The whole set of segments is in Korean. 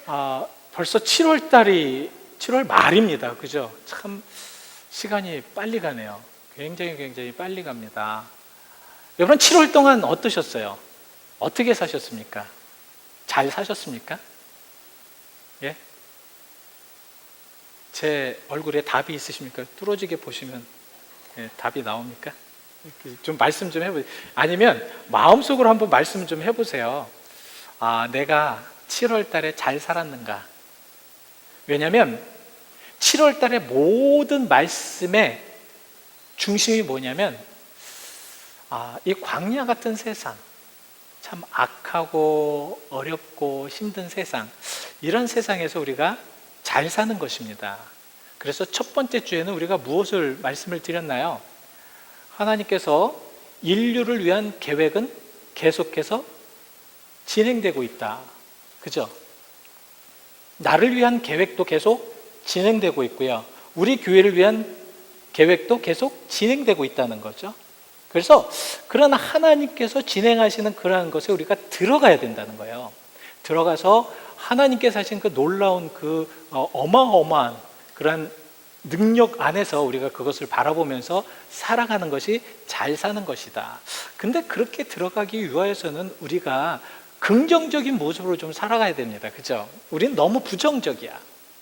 벌써 7월 말입니다. 그죠? 참 시간이 빨리 가네요. 굉장히 빨리 갑니다. 여러분 7월 동안 어떠셨어요? 어떻게 사셨습니까? 잘 사셨습니까? 예? 제 얼굴에 답이 있으십니까? 뚫어지게 보시면 답이 나옵니까? 좀 말씀 좀 해보세요. 아니면 마음속으로 한번 말씀 좀 해보세요. 내가 7월 달에 잘 살았는가? 왜냐하면 7월 달에 모든 말씀의 중심이 뭐냐면 이 광야 같은 세상, 참 악하고 어렵고 힘든 세상, 이런 세상에서 우리가 잘 사는 것입니다. 그래서 첫 번째 주에는 우리가 무엇을 말씀을 드렸나요? 하나님께서 인류를 위한 계획은 계속해서 진행되고 있다. 그죠? 나를 위한 계획도 계속 진행되고 있고요. 우리 교회를 위한 계획도 계속 진행되고 있다는 거죠. 그래서 그런 하나님께서 진행하시는 그러한 것에 우리가 들어가야 된다는 거예요. 들어가서 하나님께서 하신 그 놀라운 그 어마어마한 그런 능력 안에서 우리가 그것을 바라보면서 살아가는 것이 잘 사는 것이다. 근데 그렇게 들어가기 위해서는 우리가 긍정적인 모습으로 좀 살아가야 됩니다. 그죠? 우리는 너무 부정적이야.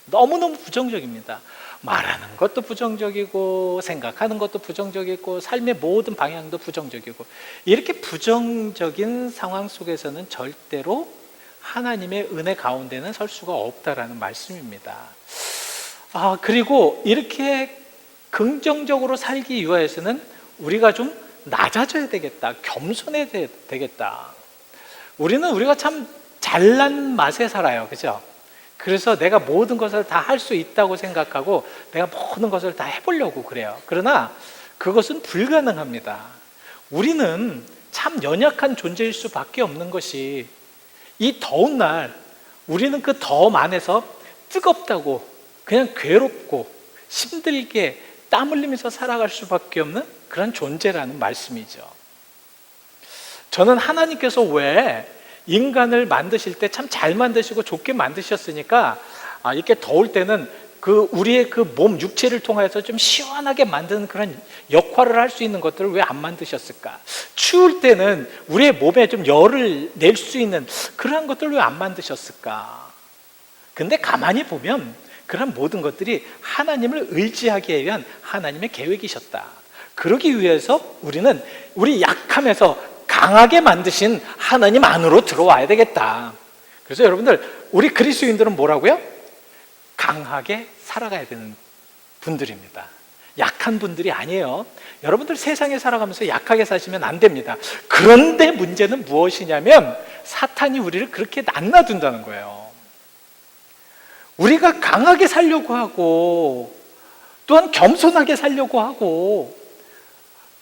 너무너무 부정적입니다. 말하는 것도 부정적이고 생각하는 것도 부정적이고 삶의 모든 방향도 부정적이고, 이렇게 부정적인 상황 속에서는 절대로 하나님의 은혜 가운데는 설 수가 없다라는 말씀입니다. 그리고 이렇게 긍정적으로 살기 위해서는 우리가 좀 낮아져야 되겠다. 겸손해야 되겠다. 우리가 참 잘난 맛에 살아요. 그죠? 그래서 내가 모든 것을 다 할 수 있다고 생각하고 내가 모든 것을 다 해보려고 그래요. 그러나 그것은 불가능합니다. 우리는 참 연약한 존재일 수밖에 없는 것이, 이 더운 날 우리는 그 더움 안에서 뜨겁다고 그냥 괴롭고 힘들게 땀 흘리면서 살아갈 수밖에 없는 그런 존재라는 말씀이죠. 저는 하나님께서 왜 인간을 만드실 때 참 잘 만드시고 좋게 만드셨으니까 이렇게 더울 때는 우리의 그 몸 육체를 통해서 좀 시원하게 만드는 그런 역할을 할 수 있는 것들을 왜 안 만드셨을까? 추울 때는 우리의 몸에 좀 열을 낼 수 있는 그런 것들을 왜 안 만드셨을까? 근데 가만히 보면 그런 모든 것들이 하나님을 의지하기 위한 하나님의 계획이셨다. 그러기 위해서 우리 약함에서 강하게 만드신 하나님 안으로 들어와야 되겠다. 그래서 여러분들, 우리 그리스도인들은 뭐라고요? 강하게 살아가야 되는 분들입니다. 약한 분들이 아니에요. 여러분들 세상에 살아가면서 약하게 사시면 안 됩니다. 그런데 문제는 무엇이냐면 사탄이 우리를 그렇게 낱놔둔다는 거예요. 우리가 강하게 살려고 하고, 또한 겸손하게 살려고 하고,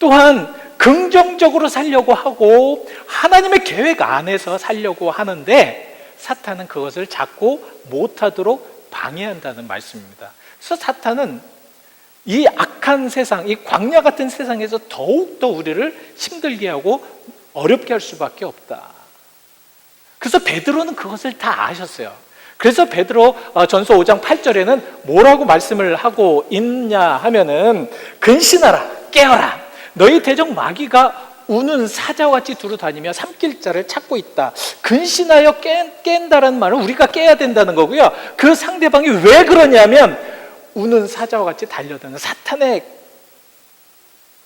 또한 긍정적으로 살려고 하고 하나님의 계획 안에서 살려고 하는데 사탄은 그것을 자꾸 못하도록 방해한다는 말씀입니다. 그래서 사탄은 이 악한 세상, 이 광야 같은 세상에서 더욱더 우리를 힘들게 하고 어렵게 할 수밖에 없다. 그래서 베드로는 그것을 다 아셨어요. 그래서 베드로 전서 5장 8절에는 뭐라고 말씀을 하고 있냐 하면은, 근신하라, 깨어라, 너희 대적 마귀가 우는 사자와 같이 두루다니며 삼킬 자를 찾고 있다. 근신하여 깬다라는 말은 우리가 깨야 된다는 거고요. 그 상대방이 왜 그러냐면 우는 사자와 같이 달려드는 사탄의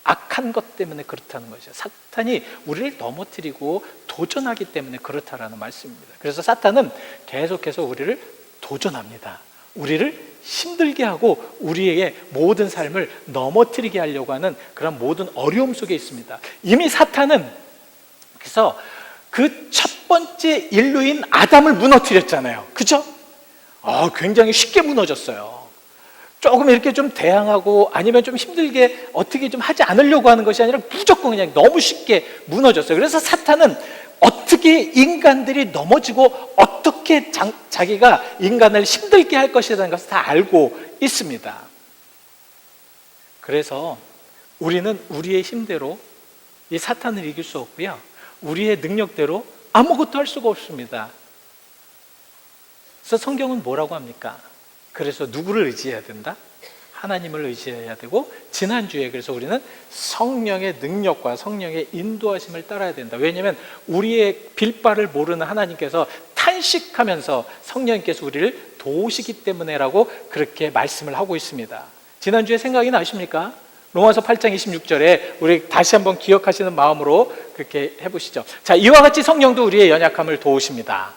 악한 것 때문에 그렇다는 거죠. 사탄이 우리를 넘어뜨리고 도전하기 때문에 그렇다라는 말씀입니다. 그래서 사탄은 계속해서 우리를 도전합니다. 우리를 힘들게 하고 우리의 모든 삶을 넘어뜨리게 하려고 하는 그런 모든 어려움 속에 있습니다. 이미 사탄은 그래서 그 첫 번째 인류인 아담을 무너뜨렸잖아요. 그죠? 굉장히 쉽게 무너졌어요. 조금 이렇게 좀 대항하고 아니면 좀 힘들게 어떻게 좀 하지 않으려고 하는 것이 아니라 무조건 그냥 너무 쉽게 무너졌어요. 그래서 사탄은 어떻게 인간들이 넘어지고 어떻게 자기가 인간을 힘들게 할 것이라는 것을 다 알고 있습니다. 그래서 우리는 우리의 힘대로 이 사탄을 이길 수 없고요, 우리의 능력대로 아무것도 할 수가 없습니다. 그래서 성경은 뭐라고 합니까? 그래서 누구를 의지해야 된다? 하나님을 의지해야 되고, 지난주에 그래서 우리는 성령의 능력과 성령의 인도하심을 따라야 된다. 왜냐하면 우리의 빌바를 모르는 하나님께서 탄식하면서 성령님께서 우리를 도우시기 때문에라고 그렇게 말씀을 하고 있습니다. 지난주에 생각이 나십니까? 로마서 8장 26절에 우리 다시 한번 기억하시는 마음으로 그렇게 해보시죠. 자, 이와 같이 성령도 우리의 연약함을 도우십니다.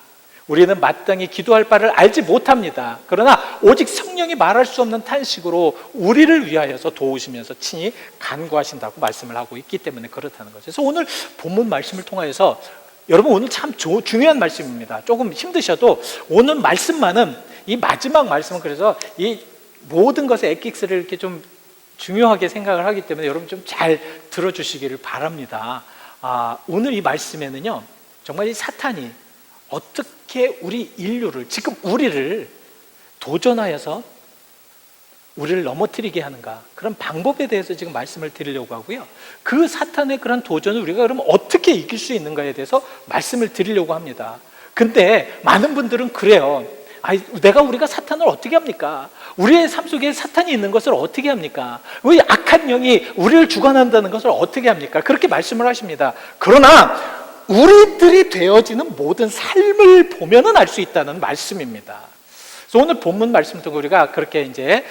우리는 마땅히 기도할 바를 알지 못합니다. 그러나 오직 성령이 말할 수 없는 탄식으로 우리를 위하여서 도우시면서 친히 간구하신다고 말씀을 하고 있기 때문에 그렇다는 거죠. 그래서 오늘 본문 말씀을 통하여서 여러분, 오늘 참 중요한 말씀입니다. 조금 힘드셔도 오늘 말씀만은, 이 마지막 말씀은 그래서 이 모든 것의 에킥스를 이렇게 좀 중요하게 생각을 하기 때문에 여러분 좀 잘 들어주시기를 바랍니다. 오늘 이 말씀에는요, 정말 이 사탄이 어떻게 우리 인류를, 지금 우리를 도전하여서 우리를 넘어뜨리게 하는가, 그런 방법에 대해서 지금 말씀을 드리려고 하고요. 그 사탄의 그런 도전을 우리가 그러면 어떻게 이길 수 있는가에 대해서 말씀을 드리려고 합니다. 근데 많은 분들은 그래요. 우리가 사탄을 어떻게 합니까? 우리의 삶 속에 사탄이 있는 것을 어떻게 합니까? 왜 악한 영이 우리를 주관한다는 것을 어떻게 합니까? 그렇게 말씀을 하십니다. 그러나 우리들이 되어지는 모든 삶을 보면은 알 수 있다는 말씀입니다. 그래서 오늘 본문 말씀 듣고 우리가 그렇게 이제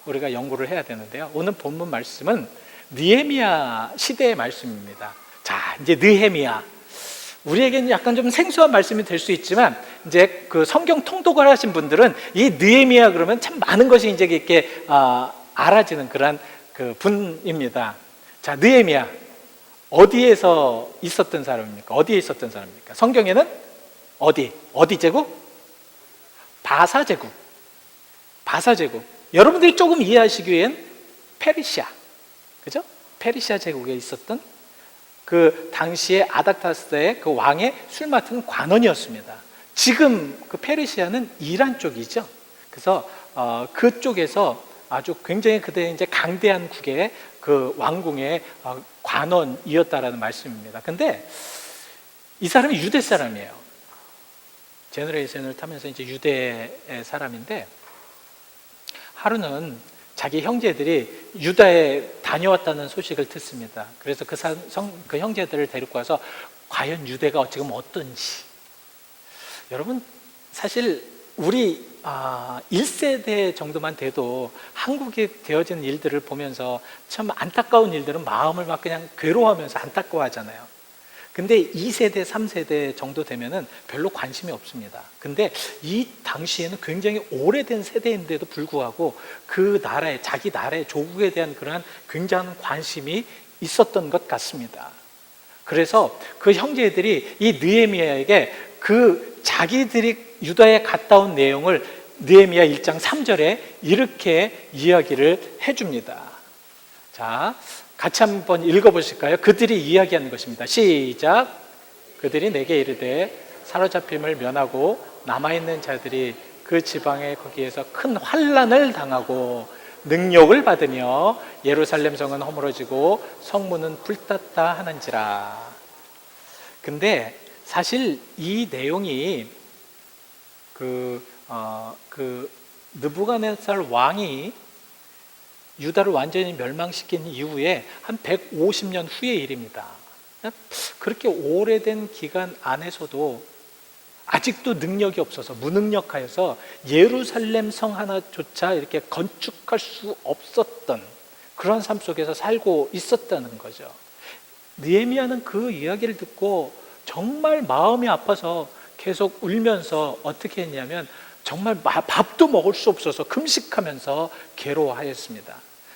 우리가 연구를 해야 되는데요. 오늘 본문 말씀은 느헤미야 시대의 말씀입니다. 자, 이제 느헤미야, 우리에게는 약간 좀 생소한 말씀이 될 수 있지만, 이제 그 성경 통독을 하신 분들은 이 느헤미야 그러면 참 많은 것이 이제 이렇게 알아지는 그런 그 분입니다. 자, 느헤미야 어디에서 있었던 사람입니까? 어디에 있었던 사람입니까? 성경에는 어디 제국? 바사 제국. 바사 제국. 여러분들이 조금 이해하시기 위hen 페르시아, 그죠? 페르시아 제국에 있었던 그 당시에 아닥타스의 그 왕의 술 맡은 관원이었습니다. 지금 그 페르시아는 이란 쪽이죠. 그래서 그쪽에서 아주 굉장히 그때 이제 강대한 국의 그 왕궁의 관원이었다라는 말씀입니다. 근데 이 사람이 유대 사람이에요. 제너레이션을 타면서 이제 유대의 사람인데, 하루는 자기 형제들이 유다에 다녀왔다는 소식을 듣습니다. 그래서 그 형제들을 데리고 와서 과연 유대가 지금 어떤지. 여러분, 사실 우리 1세대 정도만 돼도 한국에 되어지는 일들을 보면서 참 안타까운 일들은 마음을 막 그냥 괴로워하면서 안타까워하잖아요. 근데 2세대, 3세대 정도 되면은 별로 관심이 없습니다. 근데 이 당시에는 굉장히 오래된 세대인데도 불구하고 그 나라에, 자기 나라의 조국에 대한 그러한 굉장한 관심이 있었던 것 같습니다. 그래서 그 형제들이 이 느헤미야에게 그 자기들이 유다에 갔다 온 내용을 느헤미야 1장 3절에 이렇게 이야기를 해줍니다. 자, 같이 한번 읽어보실까요? 그들이 이야기하는 것입니다. 시작. 그들이 내게 이르되 사로잡힘을 면하고 남아있는 자들이 그 지방에 거기에서 큰 환난을 당하고 능욕을 받으며 예루살렘 성은 허물어지고 성문은 불탔다 하는지라. 근데 사실 이 내용이 그 느부갓네살 왕이 유다를 완전히 멸망시킨 이후에 한 150년 후의 일입니다. 그렇게 오래된 기간 안에서도 아직도 능력이 없어서 무능력하여서 예루살렘 성 하나조차 이렇게 건축할 수 없었던 그런 삶 속에서 살고 있었다는 거죠. 느헤미야는 그 이야기를 듣고 정말 마음이 아파서 계속 울면서 어떻게 했냐면 정말 밥도 먹을 수 없어서 금식하면서 괴로워하였습니다.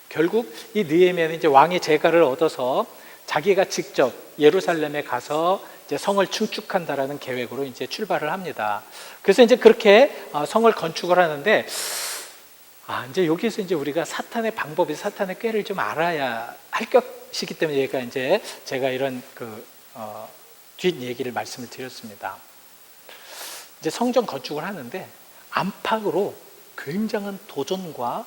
결국 이 느헤미야는 이제 왕의 재가를 얻어서 자기가 직접 예루살렘에 가서 이제 성을 증축한다라는 계획으로 이제 출발을 합니다. 그래서 이제 그렇게 성을 건축을 하는데, 이제 여기서 이제 우리가 사탄의 방법이, 사탄의 꾀를 좀 알아야 할 것이기 때문에 제가 이런 뒷 얘기를 말씀을 드렸습니다. 이제 성전 건축을 하는데 안팎으로 굉장한 도전과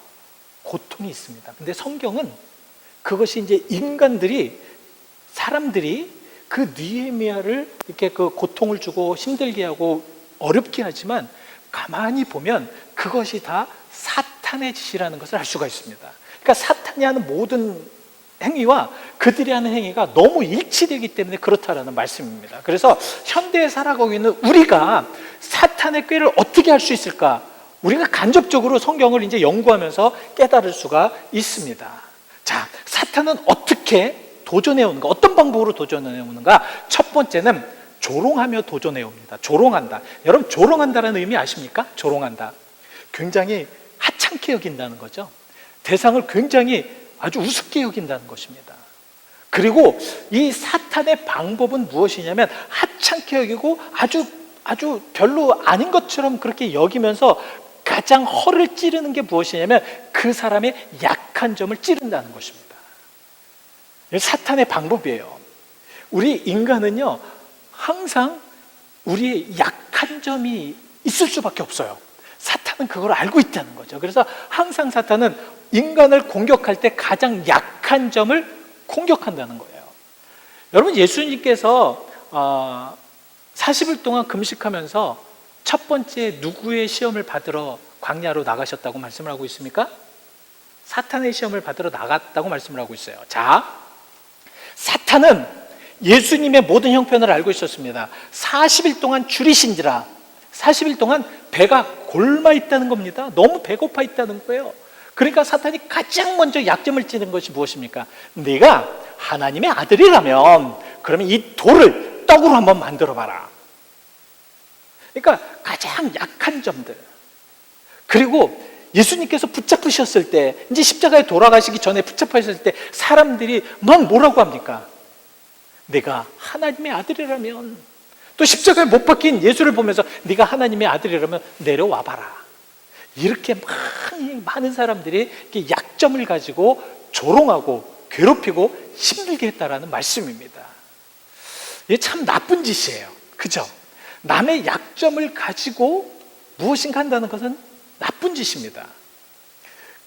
고통이 있습니다. 근데 성경은 그것이 이제 사람들이 그 느헤미야를 이렇게 그 고통을 주고 힘들게 하고 어렵게 하지만 가만히 보면 그것이 다 사탄의 짓이라는 것을 알 수가 있습니다. 그러니까 사탄이 하는 모든 행위와 그들이 하는 행위가 너무 일치되기 때문에 그렇다라는 말씀입니다. 그래서 현대에 살아가고 있는 우리가 사탄의 꾀를 어떻게 할 수 있을까? 우리가 간접적으로 성경을 이제 연구하면서 깨달을 수가 있습니다. 자, 사탄은 어떻게 도전해 오는가? 어떤 방법으로 도전해 오는가? 첫 번째는 조롱하며 도전해 옵니다. 조롱한다. 여러분, 조롱한다는 의미 아십니까? 조롱한다. 굉장히 하찮게 여긴다는 거죠. 대상을 굉장히 아주 우습게 여긴다는 것입니다. 그리고 이 사탄의 방법은 무엇이냐면 하찮게 여기고 아주 별로 아닌 것처럼 그렇게 여기면서 가장 허를 찌르는 게 무엇이냐면 그 사람의 약한 점을 찌른다는 것입니다. 사탄의 방법이에요. 우리 인간은요, 항상 우리의 약한 점이 있을 수밖에 없어요. 사탄은 그걸 알고 있다는 거죠. 그래서 항상 사탄은 인간을 공격할 때 가장 약한 점을 공격한다는 거예요. 여러분, 예수님께서 40일 동안 금식하면서 첫 번째 누구의 시험을 받으러 광야로 나가셨다고 말씀을 하고 있습니까? 사탄의 시험을 받으러 나갔다고 말씀을 하고 있어요. 자, 사탄은 예수님의 모든 형편을 알고 있었습니다. 40일 동안 줄이신지라, 40일 동안 배가 골마 있다는 겁니다. 너무 배고파 있다는 거예요. 그러니까 사탄이 가장 먼저 약점을 찌는 것이 무엇입니까? 네가 하나님의 아들이라면 그러면 이 돌을 떡으로 한번 만들어 봐라. 그러니까 가장 약한 점들. 그리고 예수님께서 붙잡으셨을 때, 이제 십자가에 돌아가시기 전에 붙잡으셨을 때 사람들이 넌 뭐라고 합니까? 내가 하나님의 아들이라면. 또 십자가에 못 박힌 예수를 보면서 네가 하나님의 아들이라면 내려와 봐라. 이렇게 많은 사람들이 이렇게 약점을 가지고 조롱하고 괴롭히고 힘들게 했다라는 말씀입니다. 이게 참 나쁜 짓이에요. 그죠? 남의 약점을 가지고 무엇인가 한다는 것은 나쁜 짓입니다.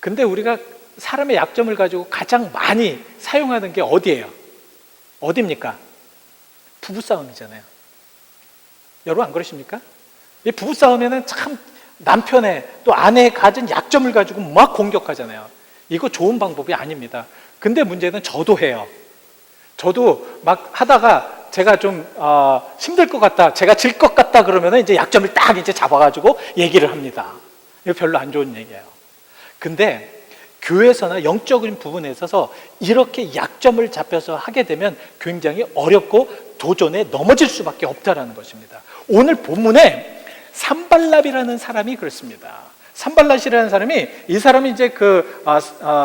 근데 우리가 사람의 약점을 가지고 가장 많이 사용하는 게 어디예요? 어디입니까? 부부싸움이잖아요. 여러분 안 그러십니까? 이 부부싸움에는 참 남편의 또 아내의 가진 약점을 가지고 막 공격하잖아요. 이거 좋은 방법이 아닙니다. 근데 문제는 저도 해요. 저도 막 하다가 제가 좀 힘들 것 같다, 제가 질 것 같다 그러면 이제 약점을 딱 이제 잡아가지고 얘기를 합니다. 이거 별로 안 좋은 얘기예요. 근데 교회에서나 영적인 부분에 있어서 이렇게 약점을 잡혀서 하게 되면 굉장히 어렵고 도전에 넘어질 수밖에 없다라는 것입니다. 오늘 본문에 산발랍이라는 사람이 그렇습니다. 산발랏이라는 사람이, 이 사람이 이제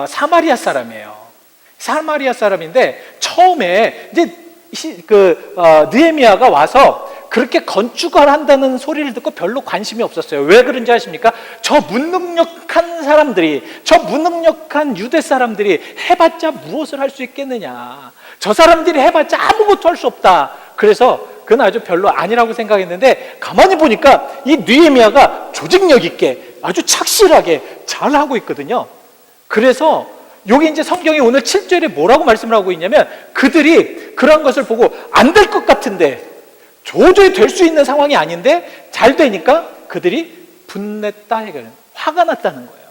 사마리아 사람이에요. 사마리아 사람인데 처음에 이제 느헤미야가 와서 그렇게 건축을 한다는 소리를 듣고 별로 관심이 없었어요. 왜 그런지 아십니까? 저 무능력한 사람들이, 저 무능력한 유대 사람들이 해봤자 무엇을 할 수 있겠느냐, 저 사람들이 해봤자 아무것도 할 수 없다. 그래서 그건 아주 별로 아니라고 생각했는데 가만히 보니까 이 느헤미야가 조직력 있게 아주 착실하게 잘하고 있거든요. 그래서 여기 이제 성경이 오늘 7절에 뭐라고 말씀을 하고 있냐면, 그들이 그런 것을 보고 안 될 것 같은데, 도저히 될 수 있는 상황이 아닌데 잘 되니까 그들이 분냈다 해결은 화가 났다는 거예요.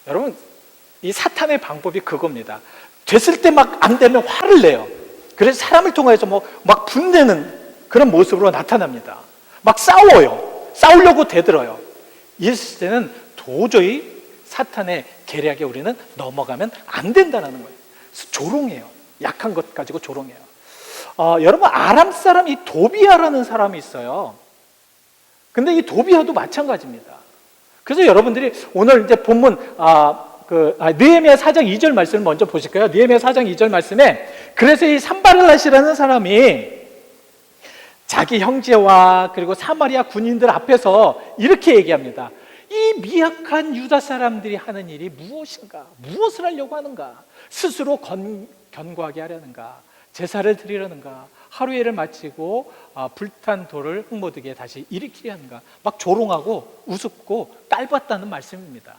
여러분, 이 사탄의 방법이 그겁니다. 됐을 때 막 안 되면 화를 내요. 그래서 사람을 통해서 막 분내는 그런 모습으로 나타납니다. 막 싸워요. 싸우려고 대들어요. 이랬을 때는 도저히 사탄의 계략에 우리는 넘어가면 안 된다는 거예요. 조롱해요. 약한 것 가지고 조롱해요. 여러분, 아람 사람 이 도비아라는 사람이 있어요. 근데 이 도비아도 마찬가지입니다. 그래서 여러분들이 오늘 이제 본문 느헤미야 4장 2절 말씀을 먼저 보실까요? 느헤미야 4장 2절 말씀에, 그래서 이 산발랏이라는 사람이 자기 형제와 그리고 사마리아 군인들 앞에서 이렇게 얘기합니다. 이 미약한 유다 사람들이 하는 일이 무엇인가? 무엇을 하려고 하는가? 스스로 견고하게 하려는가? 제사를 드리려는가? 하루회를 마치고 불탄 돌을 흙모드게 다시 일으키려 하는가? 막 조롱하고 우습고 깔봤다는 말씀입니다.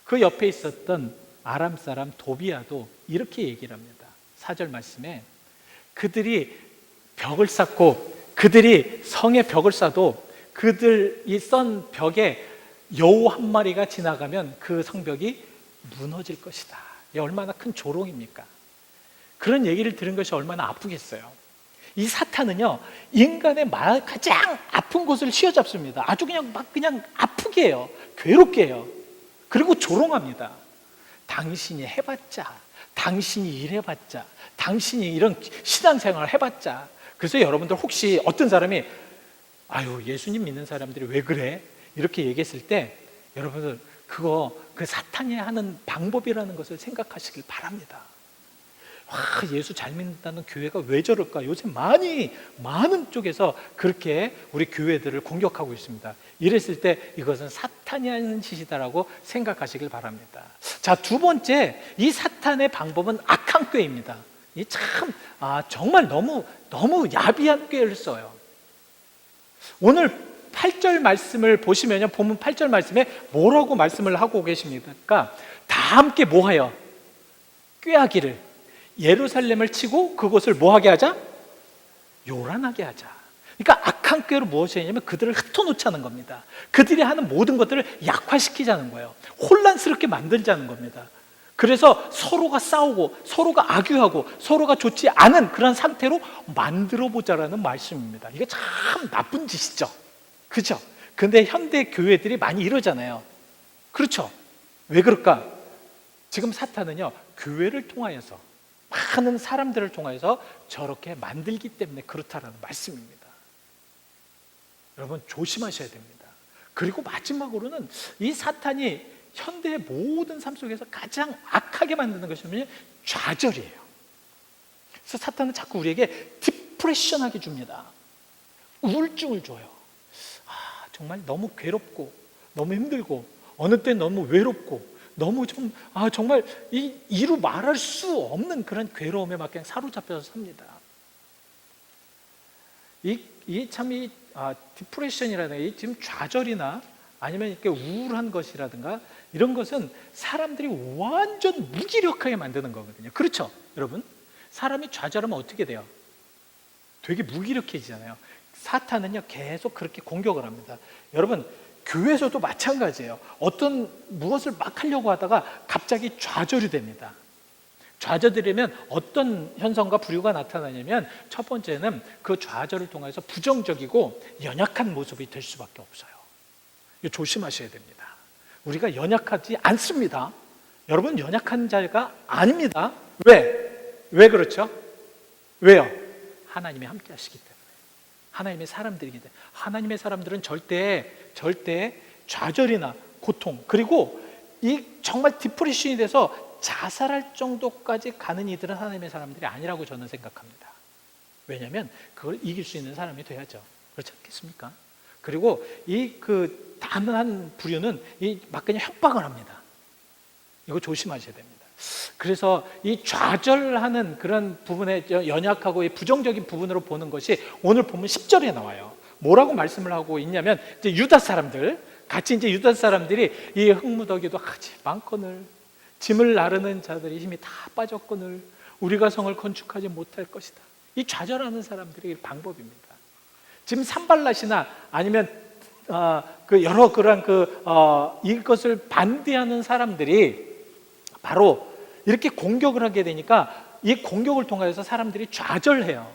그 옆에 있었던 아람 사람 도비아도 이렇게 얘기를 합니다. 4절 말씀에, 그들이 벽을 쌓고 그들이 성에 벽을 쌓도 그들이 썬 벽에 여우 한 마리가 지나가면 그 성벽이 무너질 것이다. 이게 얼마나 큰 조롱입니까? 그런 얘기를 들은 것이 얼마나 아프겠어요. 이 사탄은요, 인간의 가장 아픈 곳을 휘어잡습니다. 아주 그냥 아프게 해요. 괴롭게 해요. 그리고 조롱합니다. 당신이 해봤자, 당신이 일해봤자, 당신이 이런 신앙생활 해봤자. 그래서 여러분들 혹시 어떤 사람이 아유, 예수님 믿는 사람들이 왜 그래? 이렇게 얘기했을 때 여러분들 그 사탄이 하는 방법이라는 것을 생각하시길 바랍니다. 와, 예수 잘 믿는다는 교회가 왜 저럴까? 요새 많은 쪽에서 그렇게 우리 교회들을 공격하고 있습니다. 이랬을 때 이것은 사탄이 하는 짓이다라고 생각하시길 바랍니다. 자, 두 번째, 이 사탄의 방법은 악한 꾀입니다. 이 참 정말 너무 야비한 꾀를 써요. 오늘 8절 말씀을 보시면요, 본문 8절 말씀에 뭐라고 말씀을 하고 계십니까? 다 함께 뭐하여? 꾀하기를, 예루살렘을 치고 그곳을 뭐하게 하자? 요란하게 하자. 그러니까 악한 꾀로 무엇이 했냐면 그들을 흩어놓자는 겁니다. 그들이 하는 모든 것들을 약화시키자는 거예요. 혼란스럽게 만들자는 겁니다. 그래서 서로가 싸우고 서로가 악유하고 서로가 좋지 않은 그런 상태로 만들어보자라는 말씀입니다. 이게 참 나쁜 짓이죠. 그렇죠? 근데 현대 교회들이 많이 이러잖아요. 그렇죠? 왜 그럴까? 지금 사탄은요, 교회를 통하여서, 많은 사람들을 통하여서 저렇게 만들기 때문에 그렇다라는 말씀입니다. 여러분 조심하셔야 됩니다. 그리고 마지막으로는 이 사탄이 현대의 모든 삶 속에서 가장 악하게 만드는 것이 뭐냐면 좌절이에요. 그래서 사탄은 자꾸 우리에게 디프레션하게 줍니다. 우울증을 줘요. 정말 너무 괴롭고 너무 힘들고 어느 때 너무 외롭고 너무 정말 이루 말할 수 없는 그런 괴로움에 막 그냥 사로잡혀서 삽니다. 디프레션이라든가 지금 좌절이나 아니면 이렇게 우울한 것이라든가 이런 것은 사람들이 완전 무기력하게 만드는 거거든요. 그렇죠, 여러분? 사람이 좌절하면 어떻게 돼요? 되게 무기력해지잖아요. 사탄은요, 계속 그렇게 공격을 합니다. 여러분, 교회에서도 마찬가지예요. 어떤 무엇을 막 하려고 하다가 갑자기 좌절이 됩니다. 좌절되려면 어떤 현상과 부류가 나타나냐면 첫 번째는 그 좌절을 통해서 부정적이고 연약한 모습이 될 수밖에 없어요. 이거 조심하셔야 됩니다. 우리가 연약하지 않습니다. 여러분 연약한 자가 아닙니다. 왜 그렇죠? 왜요? 하나님이 함께 하시기 때문에. 하나님의 사람들이기 때문에. 하나님의 사람들은 절대 좌절이나 고통, 그리고 이 정말 디프레션이 돼서 자살할 정도까지 가는 이들은 하나님의 사람들이 아니라고 저는 생각합니다. 왜냐하면 그걸 이길 수 있는 사람이 돼야죠. 그렇지 않겠습니까? 그리고 단한 부류는 막 그냥 협박을 합니다. 이거 조심하셔야 됩니다. 그래서 이 좌절하는 그런 부분에 연약하고 부정적인 부분으로 보는 것이 오늘 보면 10절에 나와요. 뭐라고 말씀을 하고 있냐면 이제 유다 사람들, 같이 이제 유다 사람들이 이 흙무더기도 하지 많거늘, 짐을 나르는 자들이 힘이 다 빠졌거늘 우리가 성을 건축하지 못할 것이다. 이 좌절하는 사람들의 방법입니다. 지금 산발랏이나 아니면 여러 그런 이것을 반대하는 사람들이 바로 이렇게 공격을 하게 되니까 이 공격을 통해서 사람들이 좌절해요.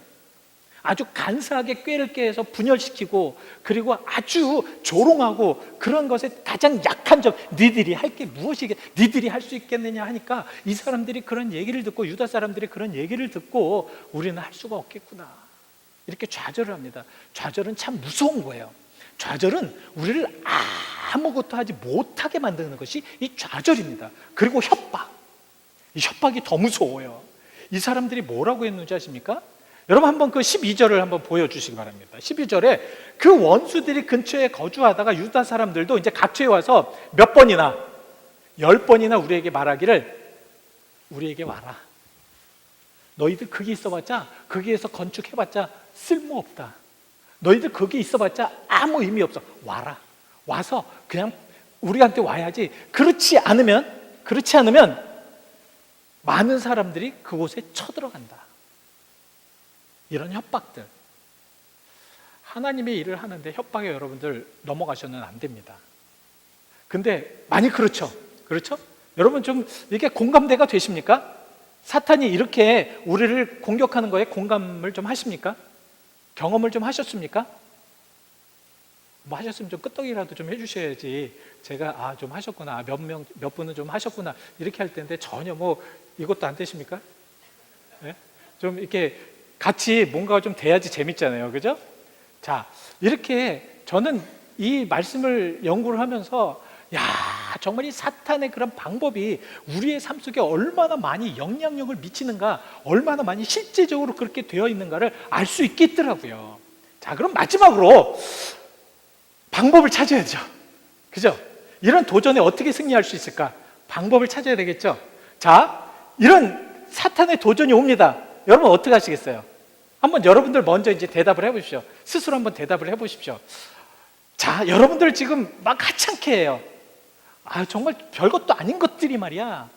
아주 간사하게 꾀를 깨서 분열시키고 그리고 아주 조롱하고 그런 것에 가장 약한 점, 니들이 할 게 무엇이게, 니들이 할 수 있겠느냐 하니까 이 사람들이 그런 얘기를 듣고 유다 사람들이 그런 얘기를 듣고 우리는 할 수가 없겠구나 이렇게 좌절을 합니다. 좌절은 참 무서운 거예요. 좌절은 우리를 아무것도 하지 못하게 만드는 것이 이 좌절입니다. 그리고 협박, 이 협박이 더 무서워요. 이 사람들이 뭐라고 했는지 아십니까? 여러분 한번 그 12절을 한번 보여주시기 바랍니다. 12절에 그 원수들이 근처에 거주하다가 유다 사람들도 이제 각처에 와서 몇 번이나 10번이나 우리에게 말하기를 우리에게 와라. 너희들 거기 있어봤자 거기에서 건축해봤자 쓸모없다. 너희들 거기 있어봤자 아무 의미 없어. 와라. 와서 그냥 우리한테 와야지. 그렇지 않으면 많은 사람들이 그곳에 쳐들어간다. 이런 협박들. 하나님의 일을 하는데 협박에 여러분들 넘어가셔는 안 됩니다. 근데 많이 그렇죠? 그렇죠? 여러분 좀 이게 공감대가 되십니까? 사탄이 이렇게 우리를 공격하는 거에 공감을 좀 하십니까? 경험을 좀 하셨습니까? 뭐 하셨으면 좀 끄떡이라도 좀 해주셔야지. 제가 좀 하셨구나, 몇 분은 좀 하셨구나 이렇게 할 텐데 전혀 뭐 이것도 안 되십니까? 네? 좀 이렇게 같이 뭔가가 좀 돼야지 재밌잖아요, 그죠? 자, 이렇게 저는 이 말씀을 연구를 하면서 정말 이 사탄의 그런 방법이 우리의 삶 속에 얼마나 많이 영향력을 미치는가, 얼마나 많이 실제적으로 그렇게 되어 있는가를 알 수 있겠더라고요. 자, 그럼 마지막으로 방법을 찾아야죠. 그죠? 이런 도전에 어떻게 승리할 수 있을까? 방법을 찾아야 되겠죠? 자, 이런 사탄의 도전이 옵니다. 여러분 어떻게 하시겠어요? 한번 여러분들 먼저 이제 대답을 해보십시오. 스스로 한번 대답을 해보십시오. 자, 여러분들 지금 막 하찮게 해요. 정말 별것도 아닌 것들이 말이야.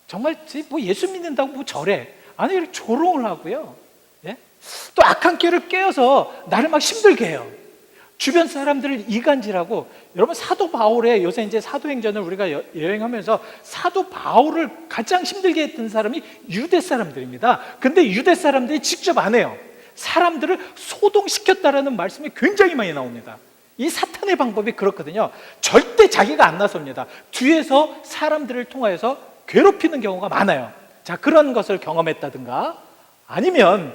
정말 뭐 예수 믿는다고 뭐 저래. 아니, 이렇게 조롱을 하고요. 예? 또 악한 꾀를 꿰어서 나를 막 힘들게 해요. 주변 사람들을 이간질하고. 여러분, 사도 바울의 요새 이제 사도행전을 우리가 여행하면서 사도 바울을 가장 힘들게 했던 사람이 유대 사람들입니다. 근데 유대 사람들이 직접 안 해요. 사람들을 소동시켰다라는 말씀이 굉장히 많이 나옵니다. 이 사탄의 방법이 그렇거든요. 절대 자기가 안 나섭니다. 뒤에서 사람들을 통하여서 괴롭히는 경우가 많아요. 자, 그런 것을 경험했다든가 아니면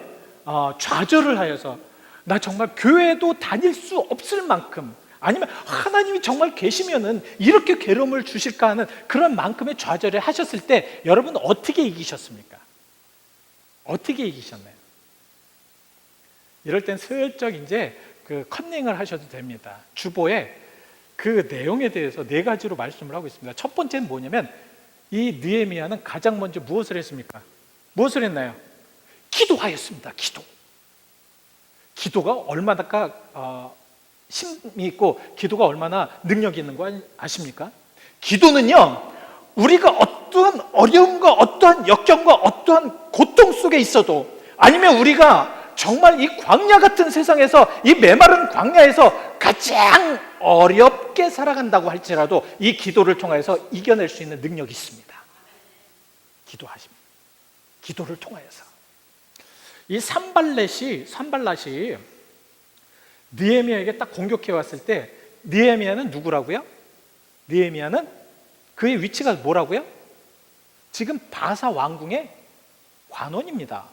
좌절을 하여서 나 정말 교회도 다닐 수 없을 만큼, 아니면 하나님이 정말 계시면은 이렇게 괴로움을 주실까 하는 그런 만큼의 좌절을 하셨을 때 여러분 어떻게 이기셨습니까? 어떻게 이기셨나요? 이럴 땐 슬쩍 이제 그 컨닝을 하셔도 됩니다. 주보에 그 내용에 대해서 4가지로 말씀을 하고 있습니다. 첫 번째는 뭐냐면 이 느헤미야는 가장 먼저 무엇을 했습니까? 무엇을 했나요? 기도하였습니다. 기도가 얼마나 힘이 있고 기도가 얼마나 능력이 있는 거 아십니까? 기도는요, 우리가 어떠한 어려움과 어떠한 역경과 어떠한 고통 속에 있어도, 아니면 우리가 정말 이 광야 같은 세상에서, 이 메마른 광야에서 가장 어렵게 살아간다고 할지라도 이 기도를 통해서 이겨낼 수 있는 능력이 있습니다. 기도하십니다. 기도를 통하여서. 이 산발랏이 느헤미야에게 딱 공격해 왔을 때, 느헤미야는 누구라고요? 느헤미야는 그의 위치가 뭐라고요? 지금 바사 왕궁의 관원입니다.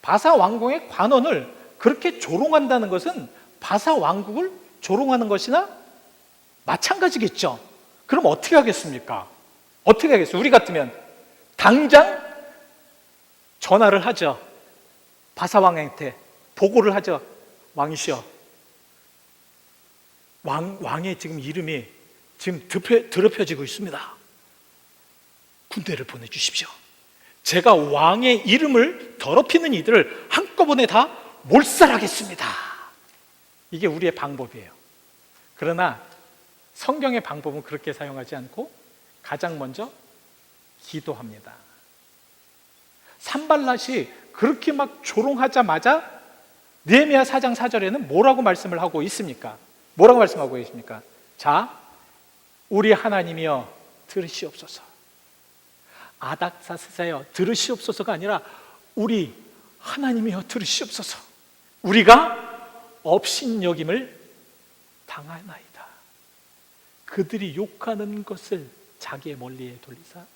바사 왕궁의 관원을 그렇게 조롱한다는 것은 바사 왕국을 조롱하는 것이나 마찬가지겠죠. 그럼 어떻게 하겠습니까? 어떻게 하겠어요? 우리 같으면 당장 전화를 하죠. 바사 왕한테 보고를 하죠. 왕이시여, 왕의 지금 이름이 지금 더럽혀지고 있습니다. 군대를 보내주십시오. 제가 왕의 이름을 더럽히는 이들을 한꺼번에 다 몰살하겠습니다. 이게 우리의 방법이에요. 그러나 성경의 방법은 그렇게 사용하지 않고 가장 먼저 기도합니다. 산발랏이 그렇게 막 조롱하자마자 느헤미야 4장 4절에는 뭐라고 말씀을 하고 있습니까? 뭐라고 말씀하고 계십니까? 자, 우리 하나님이여 들으시옵소서. 아닥사스사여 들으시옵소서가 아니라 우리 하나님이여 들으시옵소서. 우리가 업신여김을 당하나이다. 그들이 욕하는 것을 자기의 멀리에 돌리사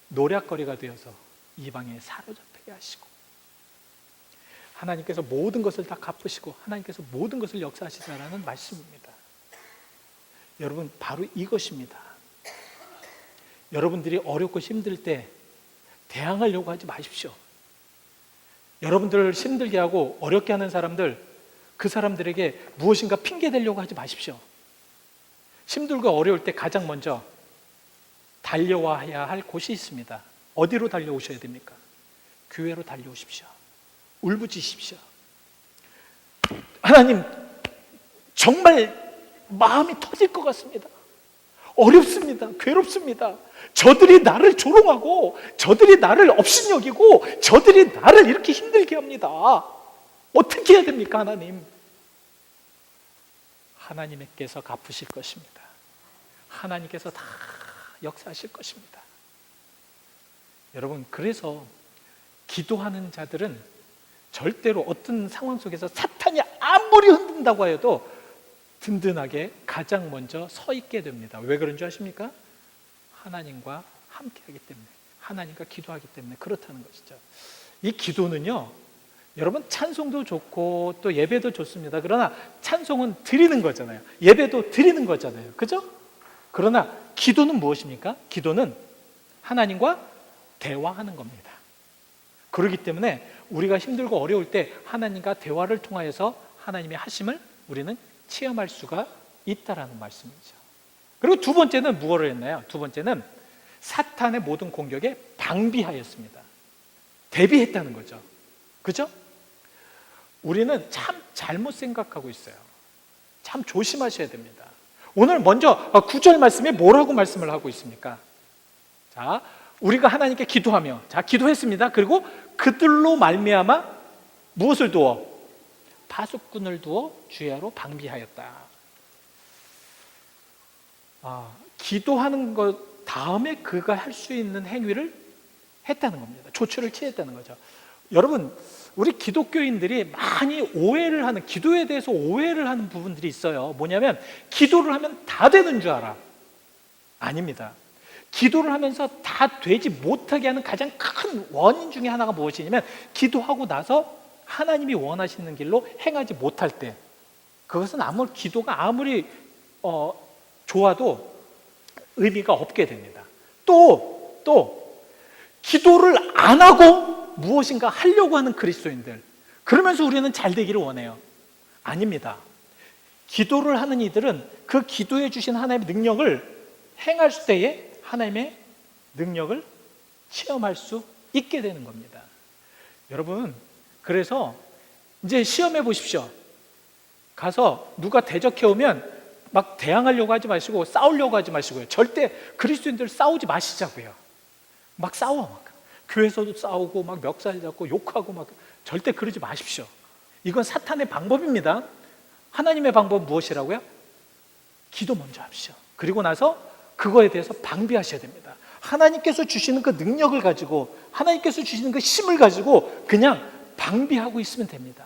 노략거리가 되어서 이방에 사로잡히게 하시고, 하나님께서 모든 것을 다 갚으시고 하나님께서 모든 것을 역사하시다라는 말씀입니다. 여러분, 바로 이것입니다. 여러분들이 어렵고 힘들 때 대항하려고 하지 마십시오. 여러분들을 힘들게 하고 어렵게 하는 사람들, 그 사람들에게 무엇인가 핑계 대려고 하지 마십시오. 힘들고 어려울 때 가장 먼저 달려와야 할 곳이 있습니다. 어디로 달려오셔야 됩니까? 교회로 달려오십시오. 울부짖으십시오. 하나님, 정말 마음이 터질 것 같습니다. 어렵습니다. 괴롭습니다. 저들이 나를 조롱하고 저들이 나를 업신여기고 저들이 나를 이렇게 힘들게 합니다. 어떻게 해야 됩니까, 하나님? 하나님께서 갚으실 것입니다. 하나님께서 다 역사하실 것입니다. 여러분, 그래서 기도하는 자들은 절대로 어떤 상황 속에서 사탄이 아무리 흔든다고 해도 든든하게 가장 먼저 서 있게 됩니다. 왜 그런 줄 아십니까? 하나님과 함께 하기 때문에, 하나님과 기도하기 때문에 그렇다는 것이죠. 이 기도는요, 여러분, 찬송도 좋고 또 예배도 좋습니다. 그러나 찬송은 드리는 거잖아요. 예배도 드리는 거잖아요. 그죠? 그러나 기도는 무엇입니까? 기도는 하나님과 대화하는 겁니다. 그렇기 때문에 우리가 힘들고 어려울 때 하나님과 대화를 통하여서 하나님의 하심을 우리는 체험할 수가 있다라는 말씀이죠. 그리고 두 번째는 무엇을 했나요? 두 번째는 사탄의 모든 공격에 방비하였습니다. 대비했다는 거죠. 그죠? 우리는 참 잘못 생각하고 있어요. 참 조심하셔야 됩니다. 오늘 먼저 9절 말씀에 뭐라고 말씀을 하고 있습니까? 자, 우리가 하나님께 기도하며, 자, 기도했습니다. 그리고 그들로 말미암아 무엇을 두어? 파수꾼을 두어 주야로 방비하였다. 기도하는 것 다음에 그가 할 수 있는 행위를 했다는 겁니다. 조처를 취했다는 거죠. 여러분, 우리 기독교인들이 많이 오해를 하는, 기도에 대해서 오해를 하는 부분들이 있어요. 뭐냐면 기도를 하면 다 되는 줄 알아. 아닙니다. 기도를 하면서 다 되지 못하게 하는 가장 큰 원인 중에 하나가 무엇이냐면, 기도하고 나서 하나님이 원하시는 길로 행하지 못할 때, 그것은 기도가 아무리 좋아도 의미가 없게 됩니다. 또 기도를 안 하고 무엇인가 하려고 하는 그리스도인들, 그러면서 우리는 잘 되기를 원해요. 아닙니다. 기도를 하는 이들은 그 기도해 주신 하나님의 능력을 행할 때에 하나님의 능력을 체험할 수 있게 되는 겁니다. 여러분, 그래서 이제 시험해 보십시오. 가서 누가 대적해 오면 막 대항하려고 하지 마시고 싸우려고 하지 마시고요. 절대 그리스도인들 싸우지 마시자고요. 막 싸워, 막 교회에서도 싸우고 막 멱살 잡고 욕하고 막, 절대 그러지 마십시오. 이건 사탄의 방법입니다. 하나님의 방법은 무엇이라고요? 기도 먼저 합시오. 그리고 나서 그거에 대해서 방비하셔야 됩니다. 하나님께서 주시는 그 능력을 가지고, 하나님께서 주시는 그 힘을 가지고 그냥 방비하고 있으면 됩니다.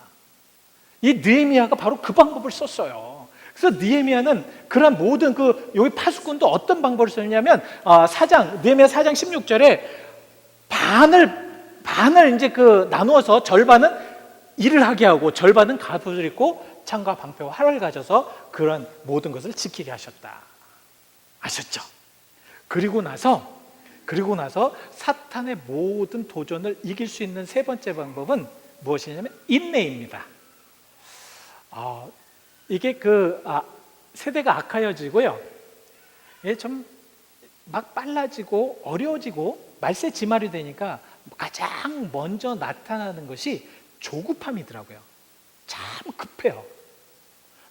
이 느헤미야가 바로 그 방법을 썼어요. 그래서 느헤미야는 그런 모든 여기 파수꾼도 어떤 방법을 썼냐면, 느헤미야 4장 16절에 반을 이제 나누어서 절반은 일을 하게 하고 절반은 갑옷을 입고 창과 방패와 활을 가져서 그런 모든 것을 지키게 하셨다. 아셨죠? 그리고 나서 사탄의 모든 도전을 이길 수 있는 세 번째 방법은 무엇이냐면 인내입니다. 이게 세대가 악하여지고요, 좀 막 빨라지고 어려워지고 말세지말이 되니까 가장 먼저 나타나는 것이 조급함이더라고요. 참 급해요.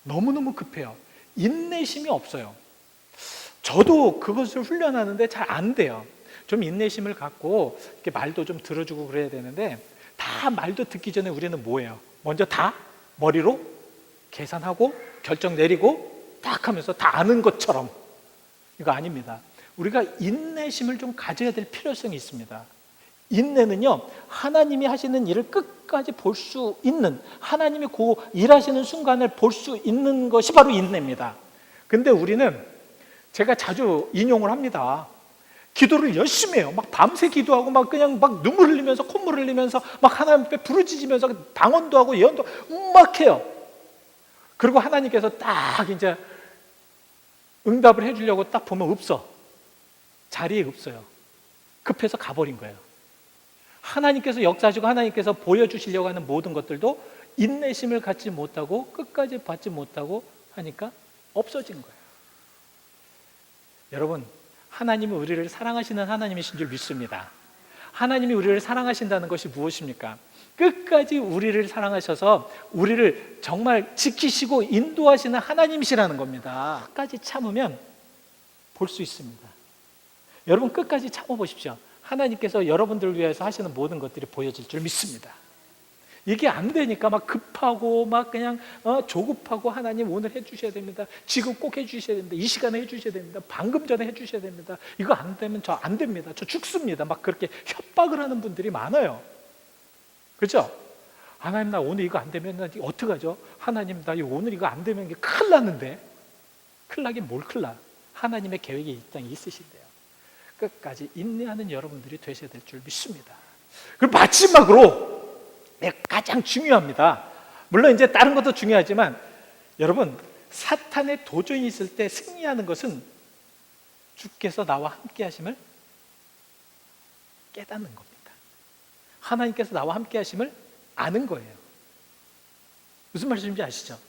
너무너무 급해요. 인내심이 없어요. 저도 그것을 훈련하는데 잘 안 돼요. 좀 인내심을 갖고 이렇게 말도 좀 들어주고 그래야 되는데, 다 말도 듣기 전에 우리는 뭐예요? 먼저 다 머리로 계산하고 결정 내리고 딱 하면서 다 아는 것처럼. 이거 아닙니다. 우리가 인내심을 좀 가져야 될 필요성이 있습니다. 인내는요, 하나님이 하시는 일을 끝까지 볼 수 있는, 하나님이 일하시는 순간을 볼 수 있는 것이 바로 인내입니다. 근데 우리는, 제가 자주 인용을 합니다. 기도를 열심히 해요. 막 밤새 기도하고 막 그냥 막 눈물 흘리면서 콧물 흘리면서 막 하나님 앞에 부르짖으면서 방언도 하고 예언도 막 해요. 그리고 하나님께서 딱 이제 응답을 해주려고 딱 보면 없어. 자리에 없어요. 급해서 가버린 거예요. 하나님께서 역사하시고 하나님께서 보여주시려고 하는 모든 것들도 인내심을 갖지 못하고 끝까지 받지 못하고 하니까 없어진 거예요. 여러분, 하나님이 우리를 사랑하시는 하나님이신 줄 믿습니다. 하나님이 우리를 사랑하신다는 것이 무엇입니까? 끝까지 우리를 사랑하셔서 우리를 정말 지키시고 인도하시는 하나님이시라는 겁니다. 끝까지 참으면 볼 수 있습니다. 여러분, 끝까지 참아보십시오. 하나님께서 여러분들을 위해서 하시는 모든 것들이 보여질 줄 믿습니다. 이게 안 되니까 막 급하고 막 그냥 조급하고, 하나님 오늘 해주셔야 됩니다. 지금 꼭 해주셔야 됩니다. 이 시간에 해주셔야 됩니다. 방금 전에 해주셔야 됩니다. 이거 안 되면 저 안 됩니다. 저 죽습니다. 막 그렇게 협박을 하는 분들이 많아요. 그렇죠? 하나님, 나 오늘 이거 안 되면 나 어떡하죠? 하나님, 나 오늘 이거 안 되면 큰일 났는데. 큰일 나긴 뭘 큰일 나. 하나님의 계획이 이 땅에 있으신데요. 끝까지 인내하는 여러분들이 되셔야 될 줄 믿습니다. 그리고 마지막으로 가장 중요합니다. 물론 이제 다른 것도 중요하지만, 여러분, 사탄의 도전이 있을 때 승리하는 것은 주께서 나와 함께 하심을 깨닫는 겁니다. 하나님께서 나와 함께 하심을 아는 거예요. 무슨 말씀인지 아시죠?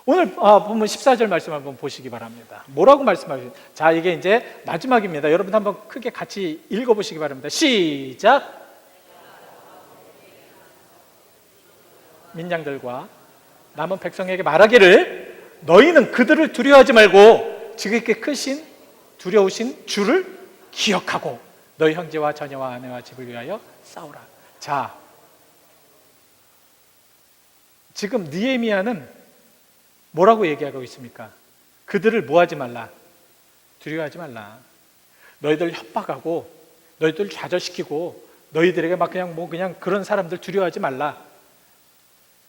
오늘 보면 14절 말씀 한번 보시기 바랍니다. 뭐라고 말씀하시죠? 자, 이게 이제 마지막입니다. 여러분 한번 크게 같이 읽어보시기 바랍니다. 시작! 민장들과 남은 백성에게 말하기를, 너희는 그들을 두려워하지 말고 지극히 크신 두려우신 주를 기억하고 너희 형제와 자녀와 아내와 집을 위하여 싸우라. 자, 지금 느헤미야는 뭐라고 얘기하고 있습니까? 그들을 뭐하지 말라? 두려워하지 말라. 너희들 협박하고 너희들 좌절시키고 너희들에게 막 그냥 그런 사람들 두려워하지 말라.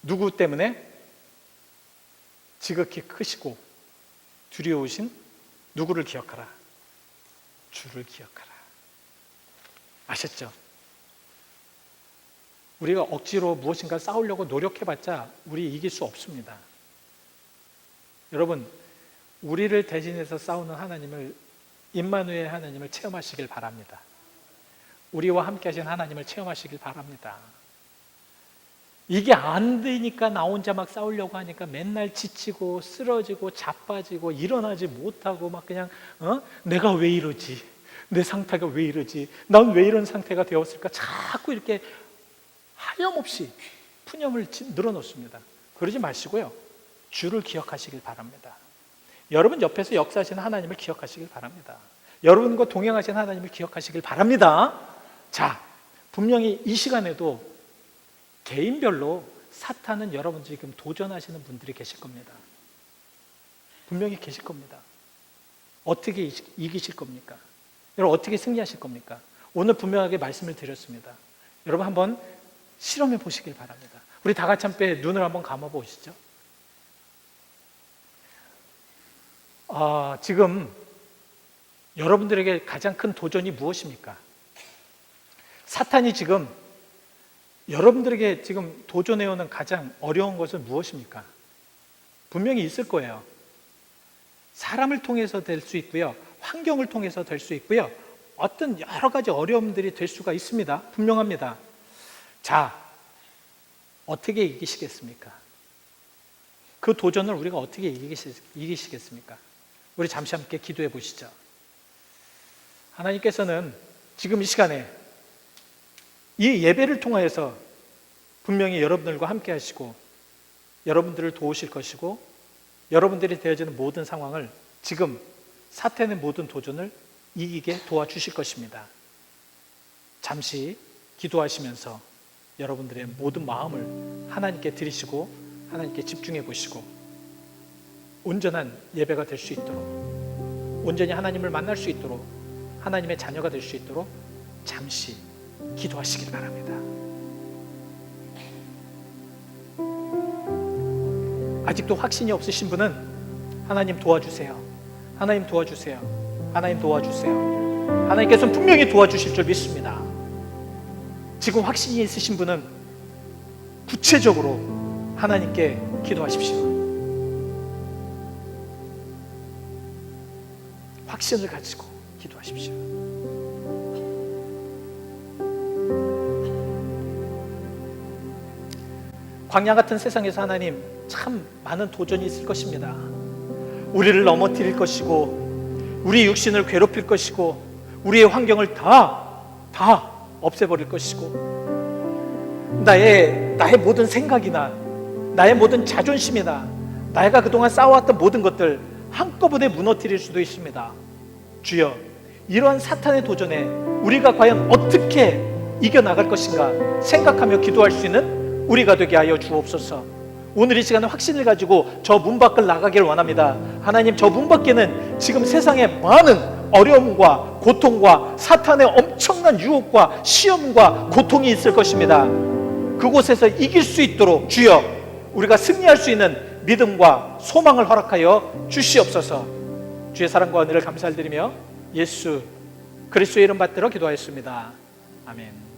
누구 때문에? 지극히 크시고 두려우신 누구를 기억하라? 주를 기억하라. 아셨죠? 우리가 억지로 무엇인가 싸우려고 노력해봤자 우리 이길 수 없습니다. 여러분, 우리를 대신해서 싸우는 하나님을, 임마누엘 하나님을 체험하시길 바랍니다. 우리와 함께 하신 하나님을 체험하시길 바랍니다. 이게 안 되니까 나 혼자 막 싸우려고 하니까 맨날 지치고 쓰러지고 자빠지고 일어나지 못하고 막 그냥 내가 왜 이러지? 내 상태가 왜 이러지? 난 왜 이런 상태가 되었을까? 자꾸 이렇게 하염없이 푸념을 늘어놓습니다. 그러지 마시고요, 주를 기억하시길 바랍니다. 여러분 옆에서 역사하시는 하나님을 기억하시길 바랍니다. 여러분과 동행하시는 하나님을 기억하시길 바랍니다. 자, 분명히 이 시간에도 개인별로 사탄은 여러분 지금 도전하시는 분들이 계실 겁니다. 분명히 계실 겁니다. 어떻게 이기실 겁니까? 여러분 어떻게 승리하실 겁니까? 오늘 분명하게 말씀을 드렸습니다. 여러분 한번 실험해 보시길 바랍니다. 우리 다 같이 함께 눈을 한번 감아 보시죠. 지금 여러분들에게 가장 큰 도전이 무엇입니까? 사탄이 지금 여러분들에게 지금 도전해오는 가장 어려운 것은 무엇입니까? 분명히 있을 거예요. 사람을 통해서 될 수 있고요, 환경을 통해서 될 수 있고요, 어떤 여러 가지 어려움들이 될 수가 있습니다. 분명합니다. 자, 어떻게 이기시겠습니까? 그 도전을 우리가 어떻게 이기시겠습니까? 우리 잠시 함께 기도해 보시죠. 하나님께서는 지금 이 시간에 이 예배를 통하여서 분명히 여러분들과 함께 하시고 여러분들을 도우실 것이고, 여러분들이 되어지는 모든 상황을, 지금 사탄의 모든 도전을 이기게 도와주실 것입니다. 잠시 기도하시면서 여러분들의 모든 마음을 하나님께 드리시고 하나님께 집중해 보시고, 온전한 예배가 될 수 있도록, 온전히 하나님을 만날 수 있도록, 하나님의 자녀가 될 수 있도록 잠시 기도하시길 바랍니다. 아직도 확신이 없으신 분은 하나님 도와주세요. 하나님 도와주세요. 하나님 도와주세요. 하나님께서는 분명히 도와주실 줄 믿습니다. 지금 확신이 있으신 분은 구체적으로 하나님께 기도하십시오. 확신을 가지고 기도하십시오. 광야 같은 세상에서 하나님 참 많은 도전이 있을 것입니다. 우리를 넘어뜨릴 것이고, 우리 육신을 괴롭힐 것이고, 우리의 환경을 다 없애버릴 것이고, 나의 모든 생각이나 나의 모든 자존심이나 내가 그동안 쌓아왔던 모든 것들 한꺼번에 무너뜨릴 수도 있습니다. 주여, 이러한 사탄의 도전에 우리가 과연 어떻게 이겨나갈 것인가 생각하며 기도할 수 있는 우리가 되게 하여 주옵소서. 오늘 이 시간에 확신을 가지고 저 문 밖을 나가기를 원합니다. 하나님, 저 문 밖에는 지금 세상에 많은 어려움과 고통과 사탄의 엄청난 유혹과 시험과 고통이 있을 것입니다. 그곳에서 이길 수 있도록 주여, 우리가 승리할 수 있는 믿음과 소망을 허락하여 주시옵소서. 주의 사랑과 은혜를 감사드리며 예수 그리스도의 이름 받들어 기도하였습니다. 아멘.